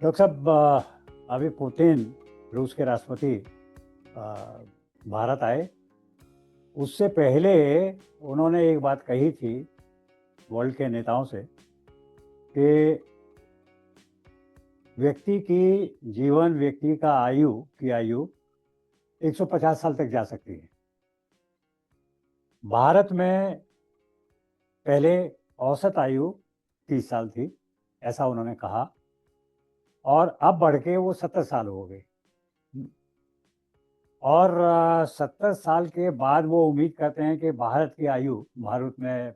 Doctor साहब, अभी Putin रूस के राष्ट्रपति अ, भारत आए। उससे पहले उन्होंने एक बात कही थी वर्ल्ड के नेताओं से कि व्यक्ति का आयु 150 साल तक जा सकती है। भारत में पहले औसत आयु 30 साल थी, ऐसा उन्होंने कहा, और अब बढ़ के वो 70 साल हो गई। और 70 साल के बाद वो उम्मीद करते हैं कि भारत में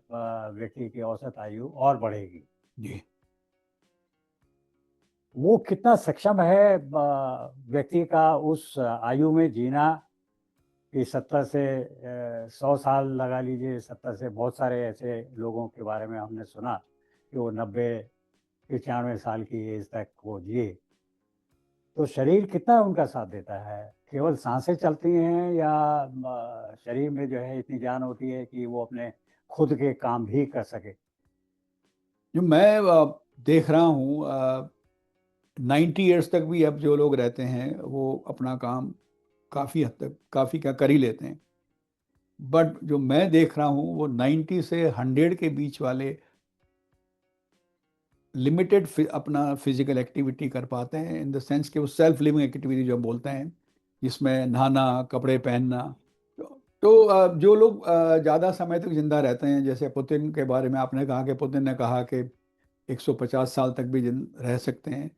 व्यक्ति की औसत आयु और बढ़ेगी। जी। वो कितना सक्षम है व्यक्ति का उस आयु में जीना कि 70 से 100 साल लगा लीजिए। 70 से बहुत सारे ऐसे लोगों के बारे में हमने सुना कि वो 90-95 साल की एज तक वो जिए। तो शरीर कितना उनका साथ देता है? केवल सांसें चलती हैं या शरीर में जो है इतनी जान होती है कि वो अपने खुद के काम भी कर सके? जो मैं देख रहा हूँ 90 ईयर्स तक भी अब जो लोग रहते हैं वो अपना काम काफ़ी हद तक काफ़ी क्या कर ही लेते हैं। बट जो मैं देख रहा हूँ वो 90 से 100 के बीच वाले लिमिटेड अपना फिजिकल एक्टिविटी कर पाते हैं, इन द सेंस कि वो सेल्फ लिविंग एक्टिविटी जो हम बोलते हैं, जिसमें नहाना, कपड़े पहनना। जो लोग ज़्यादा समय तक जिंदा रहते हैं, जैसे पुतिन के बारे में आपने कहा कि पुतिन ने कहा कि 150 साल तक भी रह सकते हैं।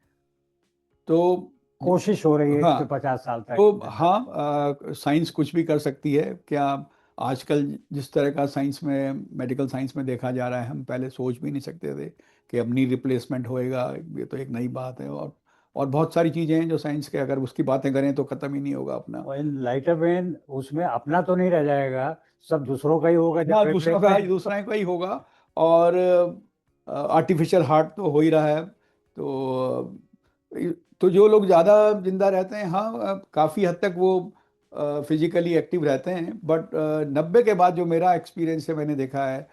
तो कोशिश हो रही है हाँ, 150 साल तक तो जिंदा रहने की। हाँ, साइंस कुछ भी कर सकती है क्या। आजकल जिस तरह का साइंस में, मेडिकल साइंस में देखा जा रहा है, हम पहले सोच भी नहीं सकते थे कि अब नी रिप्लेसमेंट होएगा। ये तो एक नई बात है। और बहुत सारी चीज़ें हैं जो साइंस के, अगर उसकी बातें करें तो ख़त्म ही नहीं होगा अपना। और इन लाइटर वेन उसमें अपना तो नहीं रह जाएगा, सब दूसरों का ही होगा जब हाँ, रिप्लेसमेंट। दूसरा का ही होगा। और आर्टिफिशियल हार्ट तो हो ही रहा है। तो जो लोग ज़्यादा जिंदा रहते हैं, हाँ, काफ़ी हद तक वो फिजिकली एक्टिव रहते हैं। बट 90 के बाद जो मेरा एक्सपीरियंस है, मैंने देखा है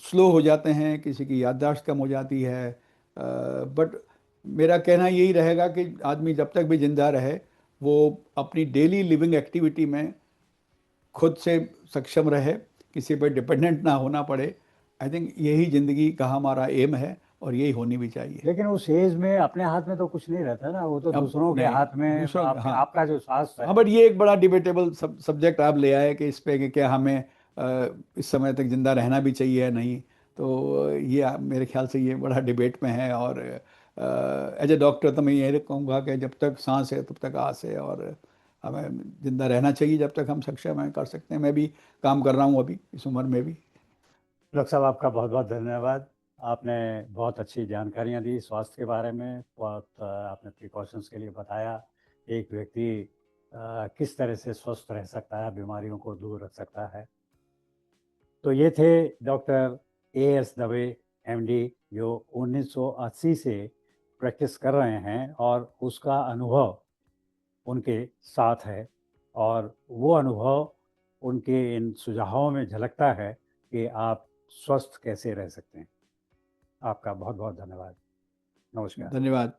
स्लो हो जाते हैं, किसी की याददाश्त कम हो जाती है। बट मेरा कहना यही रहेगा कि आदमी जब तक भी जिंदा रहे, वो अपनी डेली लिविंग एक्टिविटी में खुद से सक्षम रहे, किसी पर डिपेंडेंट ना होना पड़े। आई थिंक यही ज़िंदगी का हमारा एम है और यही होनी भी चाहिए। लेकिन उस एज में अपने हाथ में तो कुछ नहीं रहता ना, वो तो अब दूसरों के नहीं, हाथ में। दूसरा, हाँ। आपका जो स्वास्थ्य हाँ, है। बट ये एक बड़ा डिबेटेबल सब्जेक्ट आप ले आए कि इस पे कि क्या हमें इस समय तक जिंदा रहना भी चाहिए या नहीं। तो ये मेरे ख्याल से ये बड़ा डिबेट में है। और एज ए डॉक्टर तो मैं ये कहूँगा कि जब तक सांस है तब तक आस है, और हमें जिंदा रहना चाहिए जब तक हम सक्षम हैं, कर सकते हैं। मैं भी काम कर रहा हूँ अभी इस उम्र में भी। डॉक्टर साहब, आपका बहुत बहुत धन्यवाद। आपने बहुत अच्छी जानकारियां दी स्वास्थ्य के बारे में। बहुत आपने प्रिकॉशंस के लिए बताया एक व्यक्ति किस तरह से स्वस्थ रह सकता है, बीमारियों को दूर रख सकता है। तो ये थे डॉक्टर एएस दवे, एमडी, जो 1980 से प्रैक्टिस कर रहे हैं और उसका अनुभव उनके साथ है। और वो अनुभव उनके इन सुझावों में झलकता है कि आप स्वस्थ कैसे रह सकते हैं। आपका बहुत बहुत धन्यवाद। नमस्कार। धन्यवाद।